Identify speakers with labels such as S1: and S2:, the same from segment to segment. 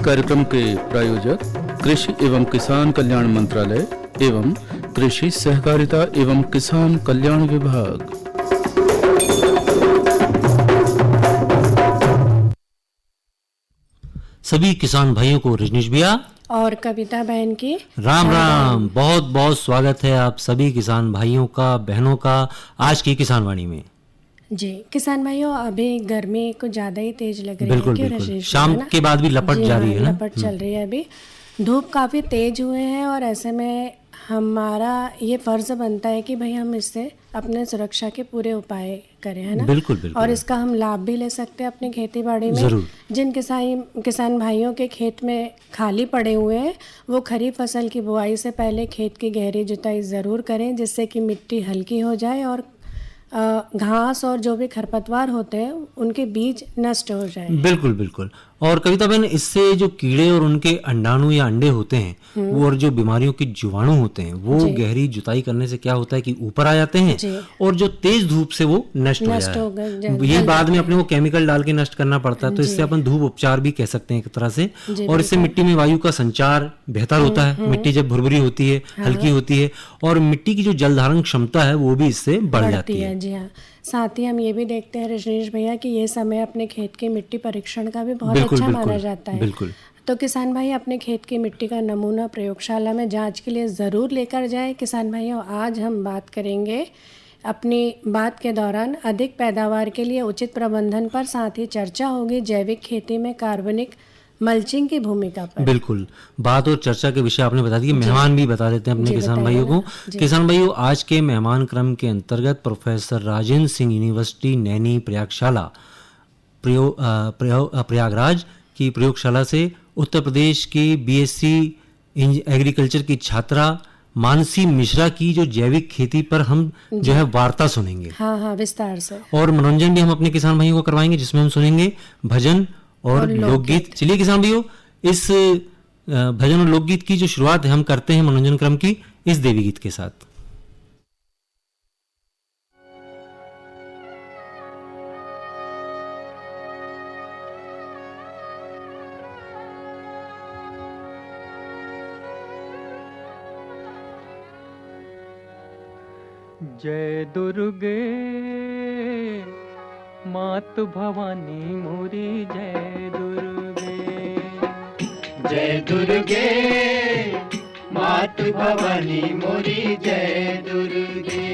S1: कार्यक्रम के प्रायोजक कृषि एवं किसान कल्याण मंत्रालय एवं कृषि सहकारिता एवं किसान कल्याण विभाग।
S2: सभी किसान भाइयों को रजनीश भैया
S3: और कविता बहन की
S2: राम राम। बहुत बहुत स्वागत है आप सभी किसान भाइयों का, बहनों का आज की किसान वाणी में।
S3: जी किसान भाइयों, अभी गर्मी कुछ ज़्यादा ही तेज लग रही
S2: बिल्कुल
S3: है
S2: बिल्कुल, शाम के बाद भी लपट जा रही है ना,
S3: लपट चल रही है। अभी धूप काफ़ी तेज हुए हैं और ऐसे में हमारा ये फर्ज बनता है कि भाई हम इससे अपने सुरक्षा के पूरे उपाय करें, है ना।
S2: बिल्कुल बिल्कुल।
S3: और इसका हम लाभ भी ले सकते हैं अपनी खेती बाड़ी में।
S2: जरूर।
S3: जिन किसान भाइयों के खेत में खाली पड़े हुए हैं वो खरीफ फसल की बुआई से पहले खेत की गहरी जुताई ज़रूर करें, जिससे कि मिट्टी हल्की हो जाए और घास और जो भी खरपतवार होते हैं उनके बीज नष्ट हो जाए।
S2: बिल्कुल बिल्कुल। और कविता बहन, इससे जो कीड़े और उनके अंडाणु या अंडे होते हैं वो और जो बीमारियों के जीवाणु होते हैं वो गहरी जुताई करने से क्या होता है कि ऊपर आ जाते हैं और जो तेज धूप से वो नष्ट हो जाए। यही बाद में अपने को केमिकल डाल के नष्ट करना पड़ता है, तो इससे अपन धूप उपचार भी कह सकते हैं एक तरह से। और इससे मिट्टी में वायु का संचार बेहतर होता है, मिट्टी जब भुरभुरी होती है, हल्की होती है और मिट्टी की जो जल धारण क्षमता है वो भी इससे बढ़ जाती है।
S3: जी हाँ। साथ ही हम ये भी देखते हैं रजनीश भैया कि ये समय अपने खेत की मिट्टी परीक्षण का भी बहुत अच्छा माना जाता है।
S2: बिल्कुल।
S3: तो किसान भाई अपने खेत की मिट्टी का नमूना प्रयोगशाला में जांच के लिए ज़रूर लेकर जाएं। किसान भाइयों, आज हम बात करेंगे अपनी बात के दौरान अधिक पैदावार के लिए उचित प्रबंधन पर, साथ ही चर्चा होगी जैविक खेती में कार्बनिक मल्चिंग की भूमिका पर।
S2: बिल्कुल, बात और चर्चा के विषय आपने बता दिए। मेहमान भी बता देते हैं अपने किसान भाइयों को। किसान भाइयों, आज के मेहमान क्रम के अंतर्गत प्रोफेसर राजेंद्र सिंह यूनिवर्सिटी नैनी प्रयोगशाला प्रयागराज की प्रयोगशाला से उत्तर प्रदेश की बीएससी एग्रीकल्चर की छात्रा मानसी मिश्रा की जो जैविक खेती पर हम जो है वार्ता सुनेंगे।
S3: हाँ, विस्तार से।
S2: और मनोरंजन भी हम अपने किसान भाइयों को करवाएंगे, जिसमें हम सुनेंगे भजन और लोकगीत। चलिए किसान भाइयों, इस भजन और लोकगीत की जो शुरुआत है हम करते हैं मनोरंजन क्रम की इस देवी गीत के साथ।
S4: जय दुर्गे मात भवानी मोरी, जय दुर्गे।
S5: जय दुर्गे मात भवानी मोरी, जय दुर्गे।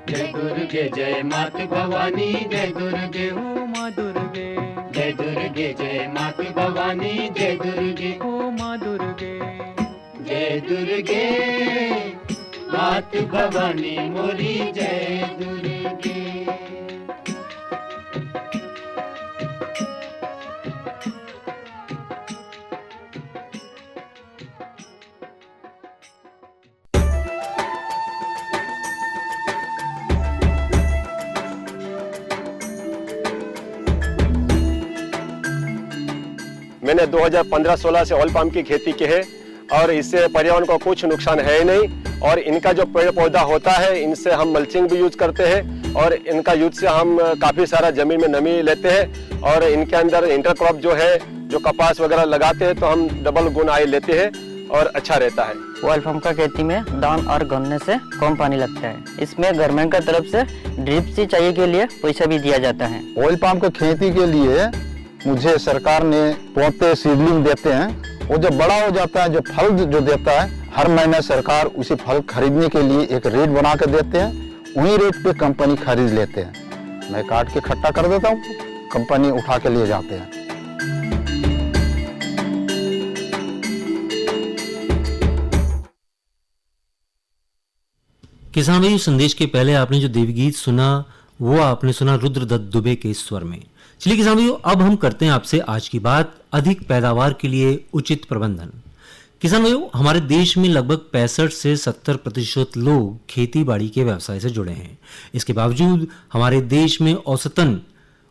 S5: जय दुर्गे जय मात भवानी, जय दुर्गे।
S4: ओ माँ दुर्गे,
S5: जय दुर्गे जय मात भवानी, जय दुर्गे।
S4: ओ माँ दुर्गे,
S5: जय दुर्गे मात भवानी मोरी, जय दुर्गे।
S6: मैंने 2015-16 से ऑयल पाम की खेती की है और इससे पर्यावरण को कुछ नुकसान है ही नहीं। और इनका जो पेड़ पौधा होता है इनसे हम मल्चिंग भी यूज करते हैं और इनका यूज से हम काफ़ी सारा जमीन में नमी लेते हैं। और इनके अंदर इंटरक्रॉप जो है, जो कपास वगैरह लगाते हैं तो हम डबल गुण आय लेते हैं और अच्छा रहता है।
S7: ऑयल पाम का खेती में दान और गन्ने से कम पानी लगता है। इसमें गवर्नमेंट का तरफ से ड्रिप सिंचाई के लिए पैसा भी दिया जाता है।
S8: ऑयल पाम की खेती के लिए मुझे सरकार ने पौधे सीडलिंग देते हैं। वो जब बड़ा हो जाता है, जो फल जो देता है, हर महीने सरकार उसी फल खरीदने के लिए एक रेट बना कर देते हैं। उन्हीं रेट पे कंपनी खरीद लेते हैं। मैं काट के इकट्ठा कर देता हूँ, कंपनी उठा के लिए जाते हैं।
S2: किसान भाई, संदेश के पहले आपने जो देवी गीत सुना वो आपने सुना रुद्रदत्त दुबे के स्वर में। चलिए किसान भाइयों, अब हम करते हैं आपसे आज की बात अधिक पैदावार के लिए उचित प्रबंधन। किसान भाइयों, हमारे देश में लगभग 65 से 70% लोग खेती बाड़ी के व्यवसाय से जुड़े हैं। इसके बावजूद हमारे देश में औसतन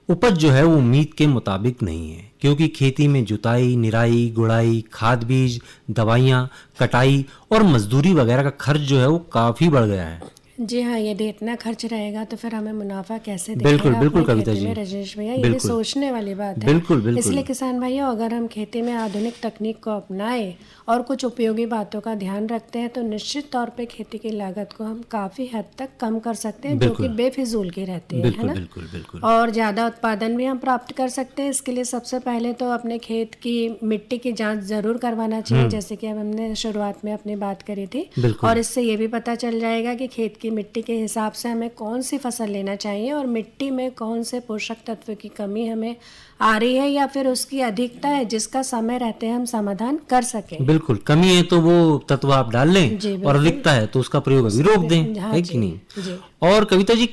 S2: उपज जो है वो उम्मीद के मुताबिक नहीं है, क्योंकि खेती में जुताई, निराई, गुड़ाई, खाद बीज, दवाइयाँ, कटाई और मजदूरी वगैरह का खर्च जो है वो काफ़ी बढ़ गया है।
S3: जी हाँ, यदि इतना खर्च रहेगा तो फिर हमें मुनाफा कैसे
S2: बिल्कुल,
S3: दिखेगा
S2: बिल्कुल
S3: अपनी
S2: कविता
S3: खेती
S2: जी।
S3: में रजनीश भैया, ये भी सोचने वाली बात है।
S2: बिल्कुल, बिल्कुल।
S3: इसलिए किसान भाइयों, अगर हम खेती में आधुनिक तकनीक को अपनाएं और कुछ उपयोगी बातों का ध्यान रखते हैं तो निश्चित तौर पे खेती की लागत को हम काफी हद तक कम कर सकते हैं, जो कि बेफिजूल की रहती है
S2: बिल्कुल
S3: ना।
S2: बिल्कुल बिल्कुल।
S3: और ज़्यादा उत्पादन भी हम प्राप्त कर सकते हैं। इसके लिए सबसे पहले तो अपने खेत की मिट्टी की जांच ज़रूर करवाना चाहिए, जैसे कि अब हमने शुरुआत में अपनी बात करी थी। और इससे ये भी पता चल जाएगा कि खेत की मिट्टी के हिसाब से हमें कौन सी फसल लेना चाहिए और मिट्टी में कौन से पोषक तत्व की कमी हमें आ रही है या फिर उसकी अधिकता है, जिसका समय रहते हम समाधान कर सकें।
S2: बिल्कुल, कमी है तो वो तत्व आप डाल लें
S3: जी,
S2: और अधिकता है तो उसका प्रयोग अभी रोक दें,
S3: हाँ
S2: है
S3: जी,
S2: कि नहीं।
S3: जी।
S2: और कविता जी,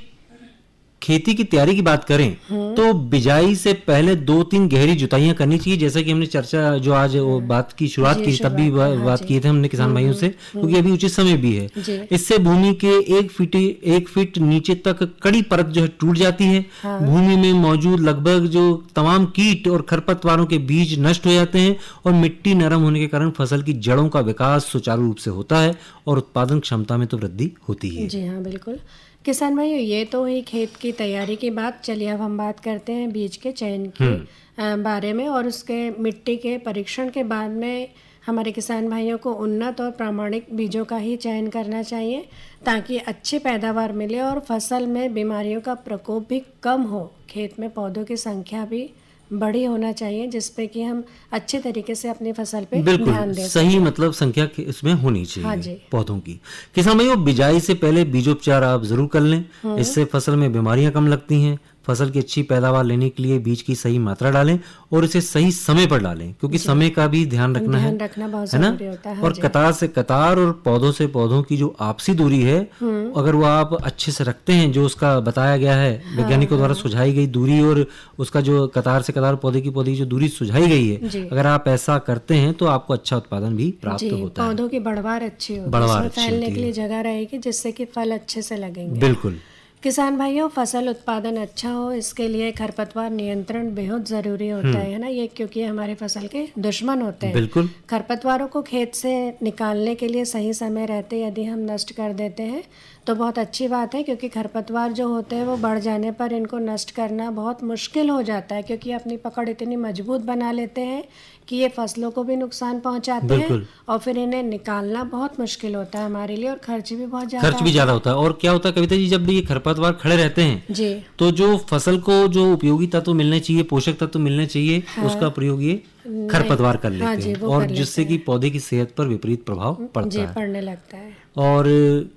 S2: खेती की तैयारी की बात करें तो बिजाई से पहले 2-3 गहरी जुताइयां करनी चाहिए, जैसा कि हमने चर्चा जो आज वो बात की शुरुआत की तब भी बात की थी हमने किसान भाइयों से, क्योंकि अभी उचित समय भी है। इससे भूमि के 1 फीट नीचे तक कड़ी परत जो है टूट जाती है। भूमि में मौजूद लगभग जो तमाम कीट और खरपतवारों के बीज नष्ट हो जाते हैं और मिट्टी नरम होने के कारण फसल की जड़ों का विकास सुचारू रूप से होता है और उत्पादन क्षमता में तो वृद्धि होती है।
S3: जी हाँ, बिल्कुल। किसान भाइयों, ये तो हुई खेत की तैयारी की बात। चलिए अब हम बात करते हैं बीज के चयन के बारे में और उसके मिट्टी के परीक्षण के बाद में हमारे किसान भाइयों को उन्नत और प्रामाणिक बीजों का ही चयन करना चाहिए, ताकि अच्छी पैदावार मिले और फसल में बीमारियों का प्रकोप भी कम हो। खेत में पौधों की संख्या भी बड़ी होना चाहिए, जिसपे कि हम अच्छे तरीके से अपनी फसल पे ध्यान
S2: बिल्कुल
S3: दें।
S2: सही, मतलब संख्या इसमें होनी चाहिए।
S3: हाँ जी।
S2: पौधों की। किसान भाइयों, बिजाई से पहले बीजोपचार आप जरूर कर लें, इससे फसल में बीमारियां कम लगती हैं। फसल की अच्छी पैदावार लेने के लिए बीज की सही मात्रा डालें और इसे सही समय पर डालें, क्योंकि समय का भी ध्यान रखना है,
S3: बहुत
S2: है ना।
S3: जरूरी होता है।
S2: और कतार से कतार और पौधों से पौधों की जो आपसी दूरी है, अगर वो आप अच्छे से रखते हैं, जो उसका बताया गया है वैज्ञानिकों द्वारा सुझाई गई दूरी और उसका जो कतार से कतार पौधे की जो दूरी सुझाई गई है, अगर आप ऐसा करते हैं तो आपको अच्छा उत्पादन भी प्राप्त होता है।
S3: पौधों की बढ़वार अच्छी होती है, उसमें फैलने के लिए जगह रहेगी, जिससे कि फल अच्छे से लगेंगे।
S2: बिल्कुल।
S3: किसान भाइयों, फसल उत्पादन अच्छा हो इसके लिए खरपतवार नियंत्रण बेहद जरूरी होता है ना, ये क्योंकि हमारे फसल के दुश्मन होते हैं।
S2: बिल्कुल।
S3: खरपतवारों को खेत से निकालने के लिए सही समय रहते यदि हम नष्ट कर देते हैं तो बहुत अच्छी बात है, क्योंकि खरपतवार जो होते हैं वो बढ़ जाने पर इनको नष्ट करना बहुत मुश्किल हो जाता है, क्योंकि अपनी पकड़ इतनी मजबूत बना लेते हैं कि ये फसलों को भी नुकसान पहुंचाते हैं और फिर इन्हें निकालना बहुत मुश्किल होता है हमारे लिए और खर्च भी बहुत ज्यादा
S2: होता है। और क्या होता है कविता जी, जब भी ये खरपतवार खड़े रहते हैं
S3: जी,
S2: तो जो फसल को जो उपयोगी तत्व मिलने चाहिए, पोषक तत्व मिलने चाहिए, उसका प्रयोग ये खरपतवार कर लेते हैं और जिससे कि पौधे की सेहत पर विपरीत प्रभाव
S3: पड़ने लगता है।
S2: और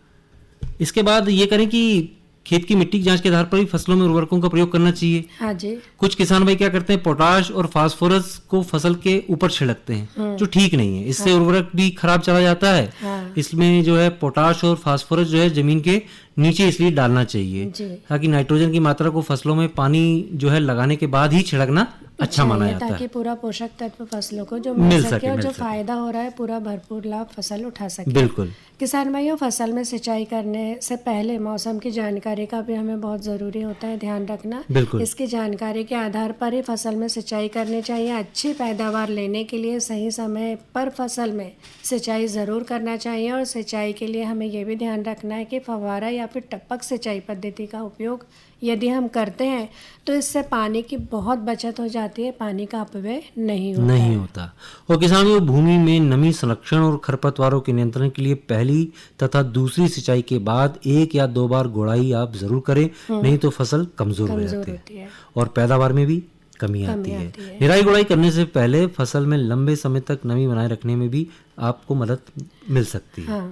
S2: इसके बाद ये करें कि खेत की मिट्टी की जांच के आधार पर भी फसलों में उर्वरकों का प्रयोग करना चाहिए।
S3: हाँ जी।
S2: कुछ किसान भाई क्या करते हैं, पोटाश और फास्फोरस को फसल के ऊपर छिड़कते हैं, जो ठीक नहीं है। इससे उर्वरक भी खराब चला जाता है। इसमें जो है पोटाश और फास्फोरस जो है जमीन के नीचे इसलिए डालना चाहिए, ताकि नाइट्रोजन की मात्रा को फसलों में पानी जो है लगाने के बाद ही छिड़कना अच्छा माना जाता है,
S3: ताकि पूरा पोषक तत्व फसलों को जो मिल सके और जो फायदा हो रहा है पूरा भरपूर लाभ फसल उठा सके।
S2: बिल्कुल।
S3: किसान भाइयों, फसल में सिंचाई करने से पहले मौसम की जानकारी का भी हमें बहुत जरूरी होता है ध्यान रखना। इसकी जानकारी के आधार पर ही फसल में सिंचाई करनी चाहिए। अच्छी पैदावार लेने के लिए सही समय पर फसल में सिंचाई जरूर करना चाहिए और सिंचाई के लिए हमें ये भी ध्यान रखना है कि फव्वारा या फिर टपक सिंचाई पद्धति का उपयोग यदि हम करते हैं तो इससे पानी की बहुत बचत हो जाती है, पानी का अपव्यय नहीं होता।
S2: और किसानों, भूमि में नमी संरक्षण और खरपतवारों के नियंत्रण के लिए पहली तथा दूसरी सिंचाई के बाद 1 या 2 बार गोड़ाई आप जरूर करें, नहीं तो फसल कमजोर हो जाती है और पैदावार में भी कमी आती है। निराई गुड़ाई करने से पहले फसल में लंबे समय तक नमी बनाए रखने में भी आपको मदद मिल सकती है।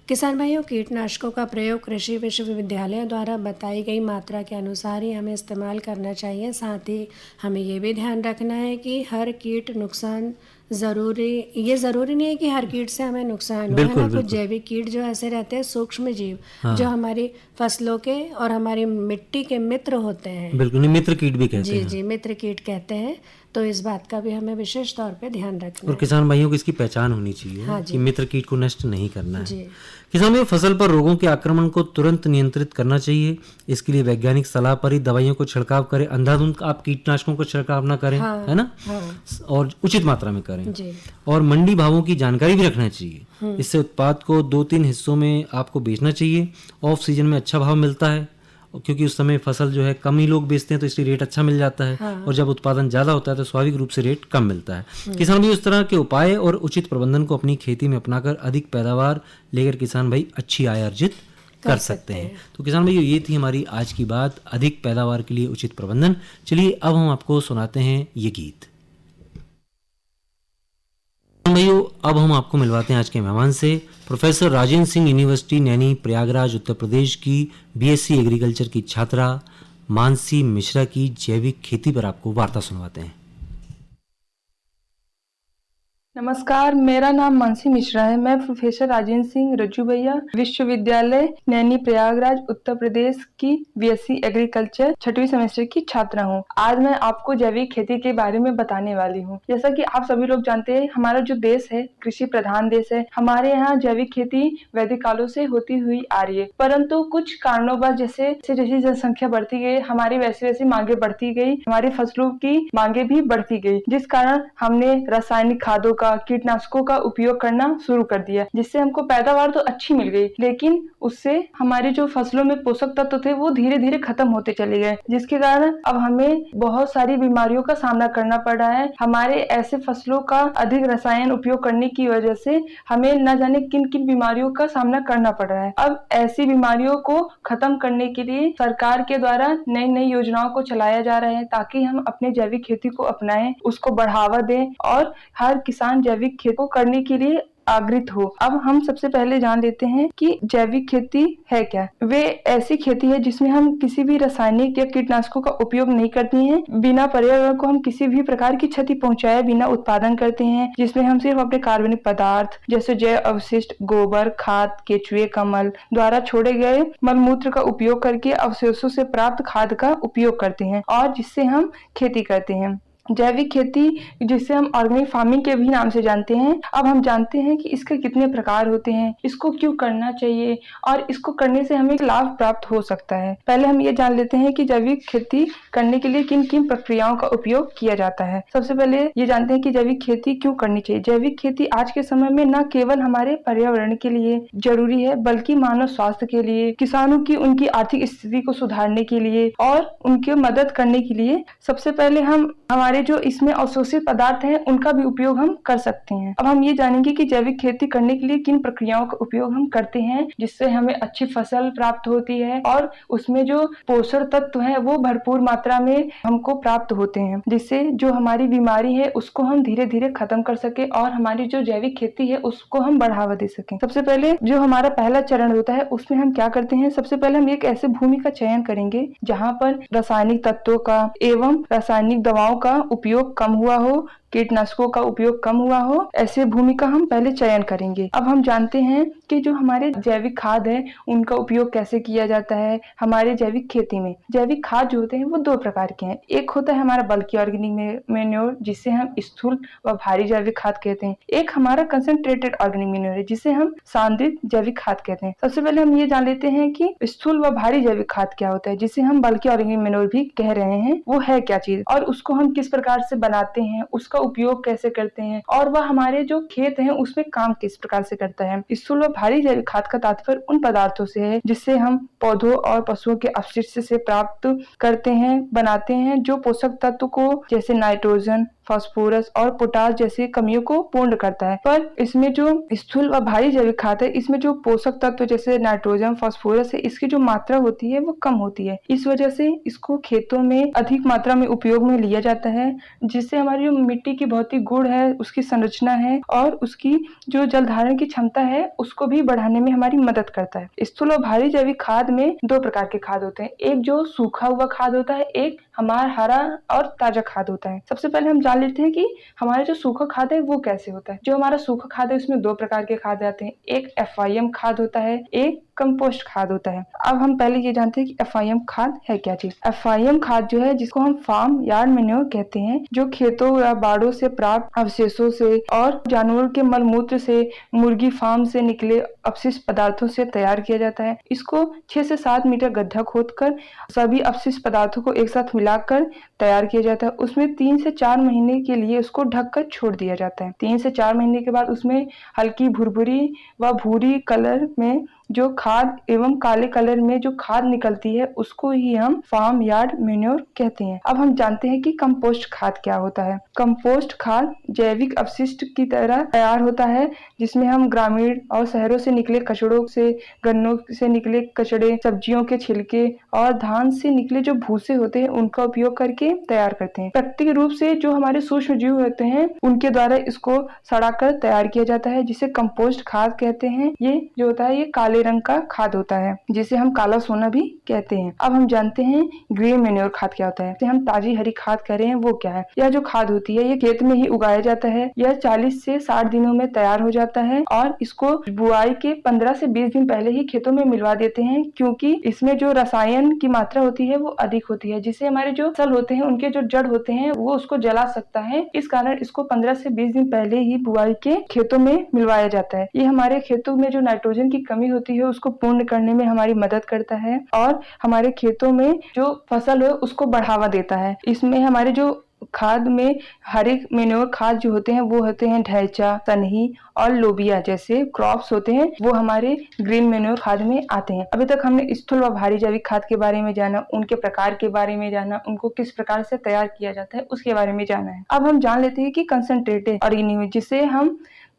S3: किसान भाइयों, कीटनाशकों का प्रयोग कृषि विश्वविद्यालयों द्वारा बताई गई मात्रा के अनुसार ही हमें इस्तेमाल करना चाहिए। साथ ही हमें ये भी ध्यान रखना है कि हर कीट नुकसान ये जरूरी नहीं है कि हर कीट से हमें नुकसान हो, है ना। कुछ जैविक कीट जो ऐसे रहते हैं, सूक्ष्म जीव, जो हमारी फसलों के और हमारी मिट्टी के मित्र होते हैं।
S2: बिल्कुल, मित्र कीट भी कहते हैं।
S3: जी, मित्र कीट कहते हैं। तो इस बात का भी हमें विशेष तौर पे ध्यान रखना
S2: और किसान भाइयों को इसकी पहचान होनी चाहिए कि मित्र कीट को नष्ट नहीं करना है। किसान भाई, फसल पर रोगों के आक्रमण को तुरंत नियंत्रित करना चाहिए। इसके लिए वैज्ञानिक सलाह पर ही दवाइयों को छिड़काव करें। अंधाधुंध आप कीटनाशकों को छिड़काव ना करें, है ना, और उचित मात्रा में करें। करें।
S3: जी।
S2: और मंडी भावों की जानकारी भी रखना चाहिए। इससे उत्पाद को 2-3 हिस्सों में आपको बेचना चाहिए। ऑफ सीजन में अच्छा भाव मिलता है क्योंकि उस समय फसल जो है कम ही लोग बेचते हैं, तो इसलिए रेट अच्छा मिल जाता है। और जब उत्पादन ज़्यादा होता है तो स्वाभाविक रूप से रेट कम मिलता है। किसान भाई उस तरह के उपाय और उचित प्रबंधन को अपनी खेती में अपनाकर अधिक पैदावार लेकर किसान भाई अच्छी आय अर्जित कर सकते हैं। तो किसान भाइयों, ये थी हमारी आज की बात, अधिक पैदावार के लिए उचित प्रबंधन। चलिए अब हम आपको सुनाते हैं ये गीत। भाइयों, अब हम आपको मिलवाते हैं आज के मेहमान से। प्रोफेसर राजेंद्र सिंह, यूनिवर्सिटी नैनी प्रयागराज उत्तर प्रदेश की बीएससी एग्रीकल्चर की छात्रा मानसी मिश्रा की जैविक खेती पर आपको वार्ता सुनवाते हैं।
S9: नमस्कार, मेरा नाम मानसी मिश्रा है। मैं प्रोफेसर राजेंद्र सिंह रज्जू भैया विश्वविद्यालय नैनी प्रयागराज उत्तर प्रदेश की बीएससी एग्रीकल्चर 6वीं सेमेस्टर की छात्रा हूँ। आज मैं आपको जैविक खेती के बारे में बताने वाली हूँ। जैसा कि आप सभी लोग जानते हैं, हमारा जो देश है कृषि प्रधान देश है। हमारे यहाँ जैविक खेती वैदिक कालों से होती हुई आ रही है, परंतु कुछ कारणों जैसे जैसी जनसंख्या बढ़ती गई, हमारी वैसी वैसी मांगे बढ़ती गई, हमारी फसलों की मांगे भी बढ़ती गई, जिस कारण हमने रासायनिक खादों का, कीटनाशकों का उपयोग करना शुरू कर दिया, जिससे हमको पैदावार तो अच्छी मिल गई, लेकिन उससे हमारे जो फसलों में पोषक तत्व थे वो धीरे धीरे खत्म होते चले गए, जिसके कारण अब हमें बहुत सारी बीमारियों का सामना करना पड़ रहा है। हमारे ऐसे फसलों का अधिक रसायन उपयोग करने की वजह से हमें न जाने किन किन बीमारियों का सामना करना पड़ रहा है। अब ऐसी बीमारियों को खत्म करने के लिए सरकार के द्वारा नई नई योजनाओं को चलाया जा रहा है, ताकि हम अपने जैविक खेती को अपनाएं, उसको बढ़ावा दें और हर किसान जैविक खेती को करने के लिए आग्रहित हो। अब हम सबसे पहले जान लेते हैं कि जैविक खेती है क्या। वे ऐसी खेती है जिसमें हम किसी भी रासायनिक या कीटनाशकों का उपयोग नहीं करते हैं, बिना पर्यावरण को हम किसी भी प्रकार की क्षति पहुंचाए बिना उत्पादन करते हैं, जिसमें हम सिर्फ अपने कार्बनिक पदार्थ जैसे जैव अवशिष्ट, गोबर, खाद, केचुए का मल द्वारा छोड़े गए मल मूत्र का उपयोग करके अवशेषों से प्राप्त खाद का उपयोग करते हैं और जिससे हम खेती करते हैं। जैविक खेती, जिसे हम ऑर्गेनिक फार्मिंग के भी नाम से जानते हैं, अब हम जानते हैं कि इसके कितने प्रकार होते हैं, इसको क्यों करना चाहिए और इसको करने से हमें लाभ प्राप्त हो सकता है। पहले हम ये जान लेते हैं कि जैविक खेती करने के लिए किन किन प्रक्रियाओं का उपयोग किया जाता है। सबसे पहले ये जानते हैं कि जैविक खेती क्यों करनी चाहिए। जैविक खेती आज के समय में न केवल हमारे पर्यावरण के लिए जरूरी है, बल्कि मानव स्वास्थ्य के लिए, किसानों की उनकी आर्थिक स्थिति को सुधारने के लिए और उनकी मदद करने के लिए सबसे पहले हम हमारे जो इसमें अवशोषित पदार्थ हैं उनका भी उपयोग हम कर सकते हैं। अब हम ये जानेंगे कि जैविक खेती करने के लिए किन प्रक्रियाओं का उपयोग हम करते हैं, जिससे हमें अच्छी फसल प्राप्त होती है और उसमें जो पोषण तत्व है वो भरपूर मात्रा में हमको प्राप्त होते हैं, जिससे जो हमारी बीमारी है उसको हम धीरे धीरे खत्म कर सके और हमारी जो जैविक खेती है उसको हम बढ़ावा दे सकें। सबसे पहले जो हमारा पहला चरण होता है उसमें हम क्या करते हैं, सबसे पहले हम एक ऐसे भूमि का चयन करेंगे जहाँ पर रासायनिक तत्वों का एवं रासायनिक दवाओं का उपयोग कम हुआ हो, कीटनाशकों का उपयोग कम हुआ हो, ऐसे भूमि का हम पहले चयन करेंगे। अब हम जानते हैं कि जो हमारे जैविक खाद है उनका उपयोग कैसे किया जाता है। हमारे जैविक खेती में जैविक खाद जो होते हैं वो दो प्रकार के हैं। एक होता है हमारा बल्की ऑर्गेनिक मैन्योर, जिसे हम स्थूल व भारी जैविक खाद कहते हैं। एक हमारा कंसंट्रेटेड ऑर्गेनिक मैन्योर है, जिसे हम सांद्रित जैविक खाद कहते हैं। सबसे पहले हम ये जान लेते हैं कि स्थूल व भारी जैविक खाद क्या होता है, जिसे हम बल्की ऑर्गेनिक मैन्योर भी कह रहे हैं। वो है क्या चीज और उसको हम किस प्रकार से बनाते हैं, उसका उपयोग कैसे करते हैं और वह हमारे जो खेत हैं उसमें काम किस प्रकार से करता है। स्थूल व भारी जैविक खाद का तात्पर्य उन पदार्थों से है जिससे हम पौधों और पशुओं के अपशिष्ट से प्राप्त करते हैं, बनाते हैं, जो पोषक तत्व को जैसे नाइट्रोजन, फास्फोरस और पोटास जैसी कमियों को पूर्ण करता है। पर इसमें जो स्थूल व भारी जैविक खाद है, इसमें जो पोषक तत्व जैसे नाइट्रोजन, फास्फोरस है, इसकी जो मात्रा होती है वो कम होती है। इस वजह से इसको खेतों में अधिक मात्रा में उपयोग में लिया जाता है, जिससे हमारी जो मिट्टी की भौतिक गुण है, उसकी संरचना है और उसकी जो जल धारण की क्षमता है उसको भी बढ़ाने में हमारी मदद करता है। स्थूल और भारी जैविक खाद में दो प्रकार के खाद होते हैं। एक जो सूखा हुआ खाद होता है, एक हमारा हरा और ताजा खाद होता है। सबसे पहले हम जान लेते हैं कि हमारा जो सूखा खाद है वो कैसे होता है। जो हमारा सूखा खाद है उसमें दो प्रकार के खाद आते हैं। एक FIM खाद होता है, एक कंपोस्ट खाद होता है। अब हम पहले ये जानते हैं कि FIM खाद है क्या चीज। FIM खाद जो है, जिसको हम फार्म यार्ड मैन्योर कहते हैं, जो खेतों या बाड़ों से प्राप्त अवशेषों से और जानवरों के मलमूत्र से, मुर्गी फार्म से निकले अपशिष्ट पदार्थों से तैयार किया जाता है। इसको 6 से 7 मीटर गड्ढा खोदकर सभी अपशिष्ट पदार्थों को एक साथ मिलाकर तैयार किया जाता है। उसमें 3 से 4 महीने के लिए उसको ढककर छोड़ दिया जाता है। 3 से 4 महीने के बाद उसमें हल्की भुरभुरी व भूरी कलर में जो खाद एवं काले कलर में जो खाद निकलती है, उसको ही हम फार्म यार्ड मैन्योर कहते हैं। अब हम जानते हैं कि कंपोस्ट खाद क्या होता है। कंपोस्ट खाद जैविक अपशिष्ट की तरह तैयार होता है, जिसमें हम ग्रामीण और शहरों से निकले कचड़ों से, गन्नों से निकले कचड़े, सब्जियों के छिलके और धान से निकले जो भूसे होते हैं, उनका उपयोग करके तैयार करते हैं। प्राकृतिक रूप से जो हमारे सूक्ष्म जीव होते हैं, उनके द्वारा इसको सड़ाकर तैयार किया जाता है, जिसे कंपोस्ट खाद कहते हैं। ये जो होता है, ये काले रंग का खाद होता है, जिसे हम काला सोना भी कहते हैं। अब हम जानते हैं ग्रीन मैन्योर खाद क्या होता है। जिसे हम ताजी हरी खाद कह रहे हैं, वो क्या है। यह जो खाद होती है, ये खेत में ही उगाया जाता है। यह 40 से 60 दिनों में तैयार हो जाता है और इसको बुआई के 15 से 20 दिन पहले ही खेतों में मिलवा देते हैं, क्योंकि इसमें जो रसायन की मात्रा होती है वो अधिक होती है, जिससे हमारे जो फसल होते हैं, उनके जो जड़ होते हैं, वो उसको जला सकता है। इस कारण इसको 15 से 20 दिन पहले ही बुआई के खेतों में मिलवाया जाता है। ये हमारे खेतों में जो नाइट्रोजन की कमी होती है, उसको पूर्ण करने में हमारी मदद करता है और हमारे खेतों में जो फसल है उसको बढ़ावा देता है। इसमें हमारे जो खाद में हरे मैन्योर खाद जो होते हैं, वो होते हैं ढैंचा, सनही और लोबिया जैसे क्रॉप्स होते हैं, वो हमारे ग्रीन मैन्योर खाद में आते हैं। अभी तक हमने स्थूल व भारी जैविक खाद के बारे में जाना, उनके प्रकार के बारे में जाना, उनको किस प्रकार से तैयार किया जाता है उसके बारे में जाना है। अब हम जान लेते हैं कि कंसंट्रेटेड ऑर्गेनिक, जिसे हम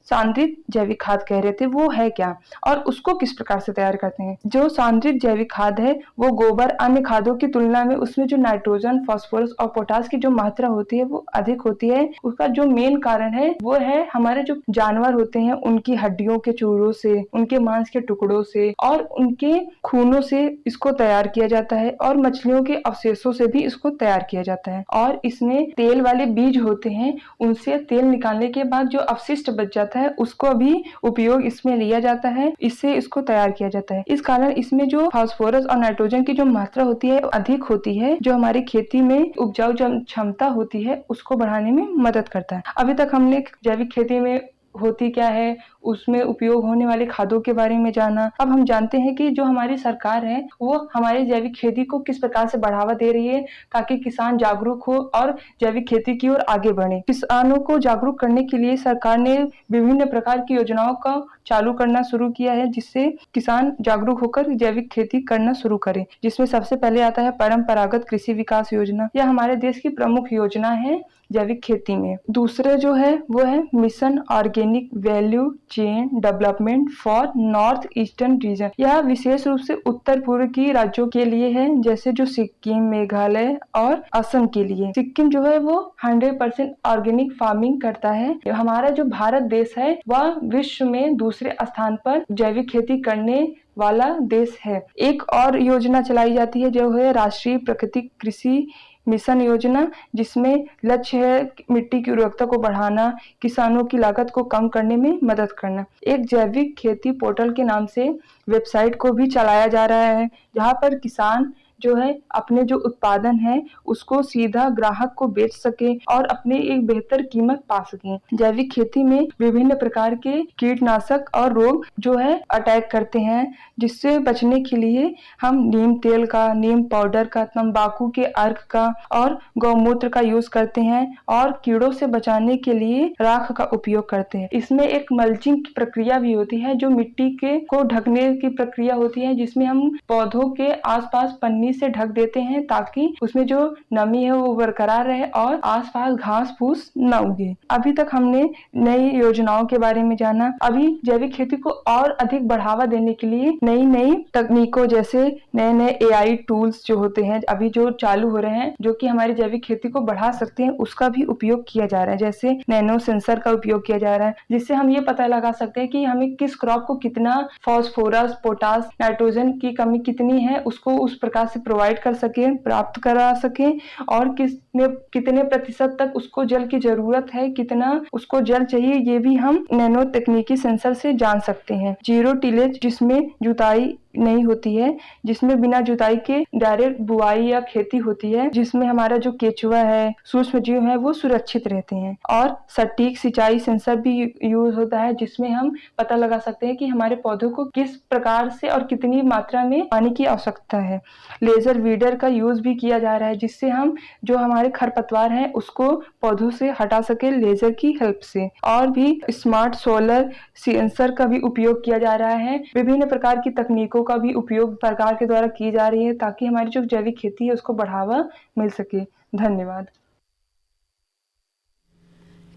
S9: सांद्रित जैविक खाद कह रहे थे, वो है क्या और उसको किस प्रकार से तैयार करते हैं। जो सांद्रित जैविक खाद है, वो गोबर अन्य खादों की तुलना में उसमें जो नाइट्रोजन, फास्फोरस और पोटास की जो मात्रा होती है, वो अधिक होती है। उसका जो मेन कारण है, वो है हमारे जो जानवर होते हैं, उनकी हड्डियों के चूरों से, उनके मांस के टुकड़ों से और उनके खूनों से इसको तैयार किया जाता है और मछलियों के अवशेषों से भी इसको तैयार किया जाता है। और इसमें तेल वाले बीज होते हैं, उनसे तेल निकालने के बाद जो अवशिष्ट बच जाता है, उसको भी उपयोग इसमें लिया जाता है, इससे इसको तैयार किया जाता है। इस कारण इसमें जो फास्फोरस और नाइट्रोजन की जो मात्रा होती है अधिक होती है, जो हमारी खेती में उपजाऊ क्षमता होती है उसको बढ़ाने में मदद करता है। अभी तक हमने जैविक खेती में होती क्या है, उसमें उपयोग होने वाले खादों के बारे में जाना। अब हम जानते हैं कि जो हमारी सरकार है, वो हमारे जैविक खेती को किस प्रकार से बढ़ावा दे रही है, ताकि किसान जागरूक हो और जैविक खेती की ओर आगे बढ़े। किसानों को जागरूक करने के लिए सरकार ने विभिन्न प्रकार की योजनाओं का चालू करना शुरू किया है, जिससे किसान जागरूक होकर जैविक खेती करना शुरू करें। जिसमें सबसे पहले आता है परंपरागत कृषि विकास योजना। यह हमारे देश की प्रमुख योजना है जैविक खेती में। दूसरे जो है वो है mission organic value chain development for north eastern region. यह विशेष रूप से उत्तर पूर्व की राज्यों के लिए है, जैसे जो सिक्किम, मेघालय और असम के लिए। सिक्किम जो है वो 100% ऑर्गेनिक फार्मिंग करता है। हमारा जो भारत देश है, वह विश्व में दूसरे स्थान पर जैविक खेती करने वाला देश है। एक और योजना चलाई जाती है, जो है राष्ट्रीय प्राकृतिक कृषि मिशन योजना, जिसमें लक्ष्य है मिट्टी की उर्वरकता को बढ़ाना, किसानों की लागत को कम करने में मदद करना। एक जैविक खेती पोर्टल के नाम से वेबसाइट को भी चलाया जा रहा है, जहां पर किसान जो है अपने जो उत्पादन है उसको सीधा ग्राहक को बेच सके और अपने एक बेहतर कीमत पा सके। जैविक खेती में विभिन्न प्रकार के कीटनाशक और रोग जो है अटैक करते हैं, जिससे बचने के लिए हम नीम तेल का, नीम पाउडर का, तंबाकू के अर्क का और गौमूत्र का यूज करते हैं और कीड़ों से बचाने के लिए राख का उपयोग करते हैं। इसमें एक मल्चिंग की प्रक्रिया भी होती है, जो मिट्टी के को ढकने की प्रक्रिया होती है, जिसमें हम पौधों के आसपास पन्नी से ढक देते हैं, ताकि उसमें जो नमी है वो बरकरार रहे और आसपास घास फूस न उगे। अभी तक हमने नई योजनाओं के बारे में जाना। अभी जैविक खेती को और अधिक बढ़ावा देने के लिए नई नई तकनीकों, जैसे नए नए AI टूल्स जो होते हैं अभी जो चालू हो रहे हैं, जो कि हमारी जैविक खेती को बढ़ा सकते हैं, उसका भी उपयोग किया जा रहा है। जैसे नैनो सेंसर का उपयोग किया जा रहा है, जिससे हम ये पता लगा सकते हैं कि हमें किस क्रॉप को कितना फास्फोरस, पोटास, नाइट्रोजन की कमी कितनी है, उसको उस प्रकार से प्रोवाइड कर सके, प्राप्त करा सके और कितने प्रतिशत तक उसको जल की जरूरत है, कितना उसको जल चाहिए, ये भी हम नैनो तकनीकी सेंसर से जान सकते हैं। जीरो टिलेज, जिसमें जुताई नहीं होती है, जिसमें बिना जुताई के डायरेक्ट बुआई या खेती होती है, जिसमें हमारा जो केचुआ है, सूक्ष्म जीव है, वो सुरक्षित रहते हैं। और सटीक सिंचाई सेंसर भी यूज होता है, जिसमें हम पता लगा सकते हैं कि हमारे पौधों को किस प्रकार से और कितनी मात्रा में पानी की आवश्यकता है। लेजर वीडर का यूज भी किया जा रहा है, जिससे हम जो हमारे खरपतवार हैं उसको पौधों से हटा सके लेजर की हेल्प से। और भी स्मार्ट सोलर सेंसर का भी उपयोग किया जा रहा है। विभिन्न प्रकार की तकनीकों का भी उपयोग सरकार के द्वारा की जा रही है, ताकि हमारी जो जैविक खेती है उसको बढ़ावा मिल सके। धन्यवाद।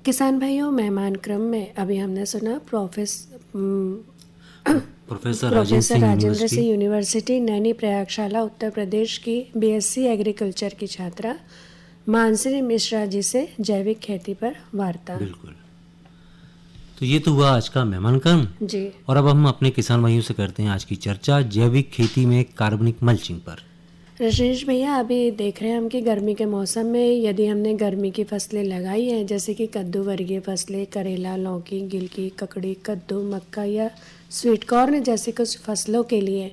S3: किसान भाइयों, मेहमान क्रम में अभी हमने सुना
S2: प्रोफेसर
S3: राजेंद्र सिंह यूनिवर्सिटी नैनी प्रयागशाला उत्तर प्रदेश की बीएससी एग्रीकल्चर की छात्रा मानसी मिश्रा जी से जैविक खेती पर वार्ता।
S2: बिल्कुल। तो ये तो हुआ आज का मेहमान क्रम
S3: जी।
S2: और अब हम अपने किसान भाइयों से करते हैं आज की चर्चा जैविक खेती में कार्बनिक मल्चिंग पर।
S3: रजनीश भैया, अभी देख रहे हैं हम कि गर्मी के मौसम में यदि हमने गर्मी की फसलें लगाई हैं, जैसे कि कद्दू वर्गीय फसलें, करेला, लौकी, गिलकी, ककड़ी, कद्दू, मक्का या स्वीट कॉर्न जैसी कुछ फसलों के लिए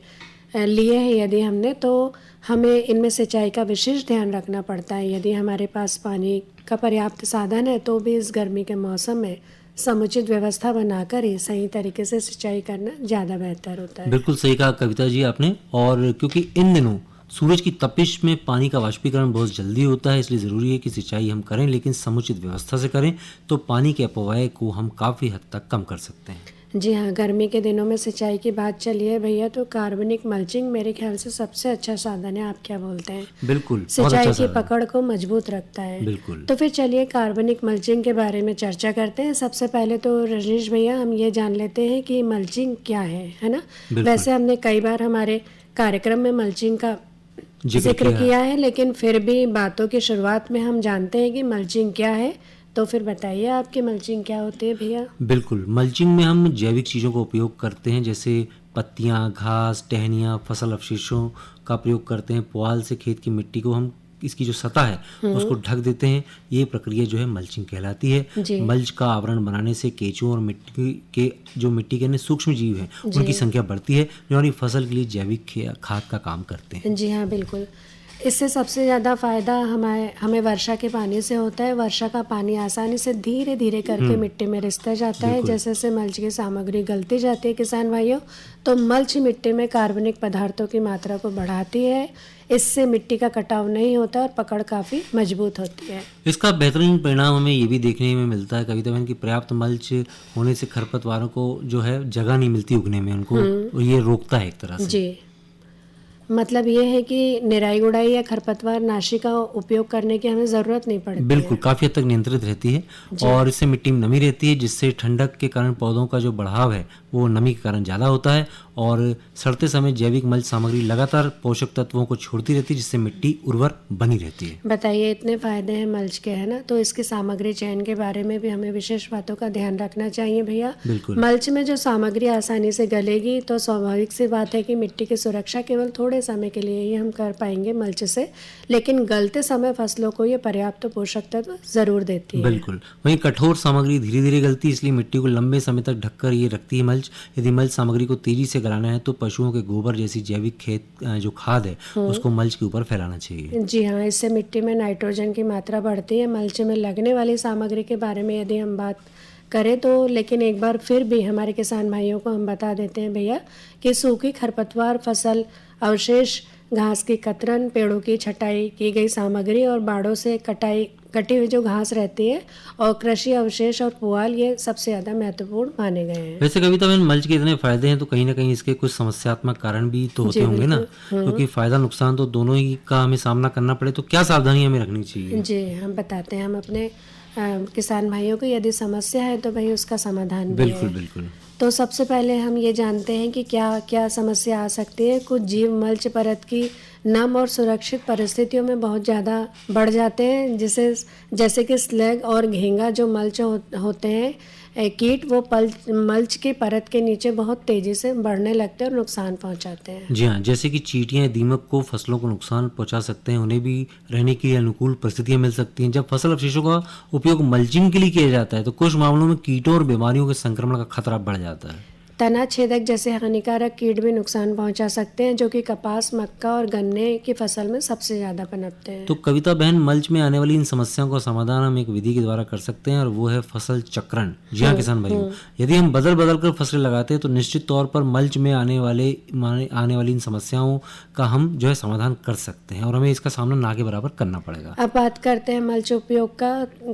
S3: लिए हैं यदि हमने, तो हमें इनमें सिंचाई का विशेष ध्यान रखना पड़ता है। यदि हमारे पास पानी का पर्याप्त साधन है तो भी इस गर्मी के मौसम में समुचित व्यवस्था बनाकर ही सही तरीके से सिंचाई करना ज़्यादा बेहतर होता है।
S2: बिल्कुल सही कहा कविता जी आपने। और क्योंकि इन दिनों सूरज की तपिश में पानी का वाष्पीकरण बहुत जल्दी होता है, इसलिए ज़रूरी है कि सिंचाई हम करें, लेकिन समुचित व्यवस्था से करें, तो पानी के अपव्यय को हम काफ़ी हद तक कम कर सकते हैं।
S3: जी हाँ, गर्मी के दिनों में सिंचाई की बात चली है भैया, तो कार्बनिक मल्चिंग मेरे ख्याल से सबसे अच्छा साधन है। आप क्या बोलते हैं?
S2: बिल्कुल,
S3: सिंचाई की पकड़ को मजबूत रखता है।
S2: बिल्कुल।
S3: तो फिर चलिए कार्बनिक मल्चिंग के बारे में चर्चा करते हैं। सबसे पहले तो रजनीश भैया हम ये जान लेते हैं कि मल्चिंग क्या है ना? वैसे हमने कई बार हमारे कार्यक्रम में मल्चिंग का जिक्र किया है, लेकिन फिर भी बातों की शुरुआत में हम जानते हैं कि मल्चिंग क्या है। तो फिर बताइए आपकी मल्चिंग क्या होती है भैया?
S2: बिल्कुल, मल्चिंग में हम जैविक चीज़ों का उपयोग करते हैं, जैसे पत्तियां, घास, टहनियाँ, फसल अवशेषों का प्रयोग करते हैं। पुआल से खेत की मिट्टी को हम इसकी जो सतह है उसको ढक देते हैं। ये प्रक्रिया जो है मल्चिंग कहलाती है। मल्च का आवरण बनाने से केंचुओं और मिट्टी के अन्य सूक्ष्म जीव हैं उनकी संख्या बढ़ती है, जो हमारी फसल के लिए जैविक खाद का काम करते हैं।
S3: जी हाँ, बिल्कुल। इससे सबसे ज़्यादा फ़ायदा हमें वर्षा के पानी से होता है। वर्षा का पानी आसानी से धीरे धीरे करके मिट्टी में रिसता जाता है। जैसे जैसे मल्च की सामग्री गलती जाती है किसान भाइयों, तो मल्च मिट्टी में कार्बनिक पदार्थों की मात्रा को बढ़ाती है। इससे मिट्टी का कटाव नहीं होता और पकड़ काफ़ी मजबूत होती है।
S2: इसका बेहतरीन परिणाम हमें ये भी देखने में मिलता है कविता बहन की पर्याप्त मल्च होने से खरपतवारों को जो है जगह नहीं मिलती उगने में, उनको ये रोकता है एक तरह से।
S3: जी, मतलब ये है कि निराई गुड़ाई या खरपतवार नाशी का उपयोग करने की हमें ज़रूरत नहीं पड़ती।
S2: बिल्कुल, काफ़ी हद तक नियंत्रित रहती है और इससे मिट्टी में नमी रहती है, जिससे ठंडक के कारण पौधों का जो बढ़ाव है वो नमी के कारण ज़्यादा होता है। और सड़ते समय जैविक मल्च सामग्री लगातार पोषक तत्वों को छोड़ती रहती है, जिससे मिट्टी उर्वर बनी रहती है।
S3: बताइए, इतने फायदे हैं मल्च के, है ना? तो इसकी सामग्री चयन के बारे में भी हमें विशेष बातों का ध्यान रखना चाहिए भैया। मल्च में जो सामग्री आसानी से गलेगी, तो स्वाभाविक सी बात है कि मिट्टी की सुरक्षा केवल थोड़े समय के लिए ही हम कर पाएंगे मल्च से, लेकिन गलते समय फसलों को ये पर्याप्त पोषक तत्व जरूर देती है।
S2: बिल्कुल। वहीं कठोर सामग्री धीरे धीरे गलती, इसलिए मिट्टी को लंबे समय तक ढककर ये रखती है मल्च। यदि मल्च सामग्री को तेजी से गलाना है तो पशुओं के गोबर जैसी जैविक जो खाद है उसको मल्च के ऊपर फैलाना चाहिए।
S3: जी हाँ, इससे मिट्टी में नाइट्रोजन की मात्रा बढ़ती है। मल्च में लगने वाली सामग्री के बारे में यदि हम बात करें तो, लेकिन एक बार फिर भी हमारे किसान भाइयों को हम बता देते हैं भैया कि सूखी खरपतवार, फसल अवशेष, घास की कतरन, पेड़ों की छटाई की गई सामग्री और बाड़ों से कटी हुई जो घास रहती है और कृषि अवशेष और पुआल, ये सबसे ज़्यादा महत्वपूर्ण माने गए हैं।
S2: वैसे कविता बहन, मल्च के इतने फायदे हैं तो कहीं ना कहीं इसके कुछ समस्यात्मक कारण भी तो होते होंगे ना, क्योंकि फायदा नुकसान तो दोनों ही का हमें सामना करना पड़े, तो क्या सावधानी हमें रखनी चाहिए?
S3: जी, हम बताते हैं हम अपने किसान भाइयों को। यदि समस्या है तो भाई उसका समाधान भी
S2: बिल्कुल
S3: है।
S2: बिल्कुल।
S3: तो सबसे पहले हम ये जानते हैं कि क्या क्या समस्या आ सकती है। कुछ जीव मल्च परत की नम और सुरक्षित परिस्थितियों में बहुत ज़्यादा बढ़ जाते हैं, जैसे कि स्लैग और घेंगा जो मल्च होते हैं कीट, वो मल्च की परत के नीचे बहुत तेज़ी से बढ़ने लगते हैं और नुकसान पहुंचाते हैं।
S2: जी हाँ, जैसे कि चींटियां, दीमक को फसलों को नुकसान पहुंचा सकते हैं, उन्हें भी रहने के लिए अनुकूल परिस्थितियां मिल सकती हैं। जब फसल अवशेषों का उपयोग मल्चिंग के लिए किया जाता है तो कुछ मामलों में कीटों और बीमारियों के संक्रमण का खतरा बढ़ जाता है।
S3: तना छेदक जैसे हानिकारक कीट भी नुकसान पहुंचा सकते हैं, जो कि कपास, मक्का और गन्ने की फसल में सबसे ज़्यादा पनपते हैं।
S2: तो कविता बहन, मल्च में आने वाली इन समस्याओं का समाधान हम एक विधि के द्वारा कर सकते हैं, और वो है फसल चक्रण। जी हाँ किसान भाइयों, यदि हम बदल बदल कर फसलें लगाते हैं तो निश्चित तौर पर मल्च में आने वाली इन समस्याओं का हम जो है समाधान कर सकते हैं, और हमें इसका सामना ना के बराबर करना पड़ेगा।
S3: अब बात करते हैं मल्च उपयोग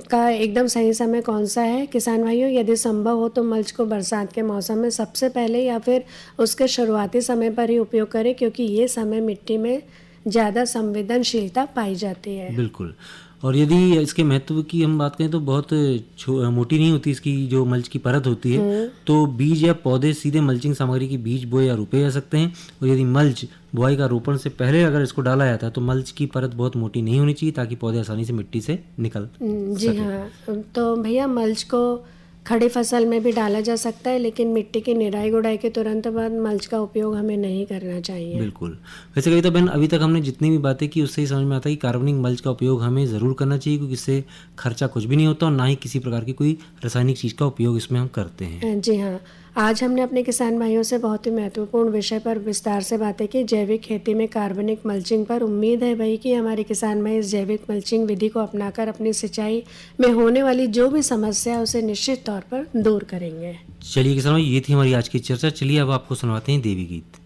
S3: का एकदम सही समय कौन सा है। किसान भाइयों, यदि संभव हो तो मल्च को बरसात के मौसम में सबसे पहले या फिर उसके शुरुआती समय पर ही उपयोग करें, क्योंकि ये समय मिट्टी में ज़्यादा संवेदनशीलता पाई जाती है।
S2: बिल्कुल। और यदि इसके महत्व की हम बात करें तो बहुत मोटी नहीं होती इसकी जो मल्च की परत होती है, तो बीज या पौधे सीधे मल्चिंग सामग्री की बीज बोए या रोपे जा सकते हैं। और यदि मल्च बुआई का रोपण से पहले अगर इसको डाला जाता है तो मल्च की परत बहुत मोटी नहीं होनी चाहिए, ताकि पौधे आसानी से मिट्टी से निकल
S3: जी हाँ। तो भैया, मल्च को खड़ी फसल में भी डाला जा सकता है, लेकिन मिट्टी की निराई गुड़ाई के तुरंत बाद मल्च का उपयोग हमें नहीं करना चाहिए।
S2: बिल्कुल। वैसे कविता बहन, अभी तक हमने जितनी भी बातें की उससे ही समझ में आता है कि कार्बनिक मल्च का उपयोग हमें ज़रूर करना चाहिए, क्योंकि इससे खर्चा कुछ भी नहीं होता और ना ही किसी प्रकार की कोई रासायनिक चीज़ का उपयोग इसमें हम करते हैं।
S3: जी हाँ। आज हमने अपने किसान भाइयों से बहुत ही महत्वपूर्ण विषय पर विस्तार से बातें की, जैविक खेती में कार्बनिक मल्चिंग पर। उम्मीद है भाई कि हमारे किसान भाई इस जैविक मल्चिंग विधि को अपनाकर अपनी सिंचाई में होने वाली जो भी समस्या है उसे निश्चित तौर पर दूर करेंगे।
S2: चलिए किसान भाई, ये थी हमारी आज की चर्चा। चलिए अब आपको सुनवाते हैं देवी गीत।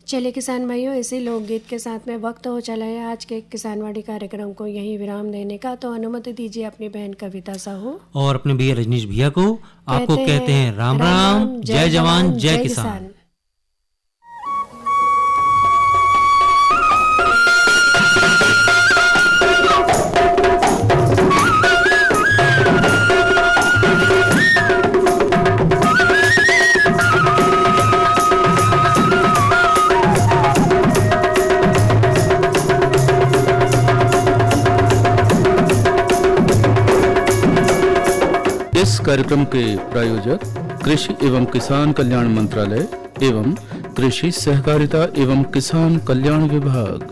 S3: चलिए किसान भाइयों, इसी लोकगीत के साथ में वक्त हो चला है आज के किसानवाड़ी कार्यक्रम को यहीं विराम देने का। तो अनुमति दीजिए अपनी बहन कविता साहू
S2: और अपने भैया रजनीश भैया को। आपको कहते हैं राम राम, जय जवान जय किसान।
S1: कार्यक्रम के प्रायोजक कृषि एवं किसान कल्याण मंत्रालय एवं कृषि सहकारिता एवं किसान कल्याण विभाग।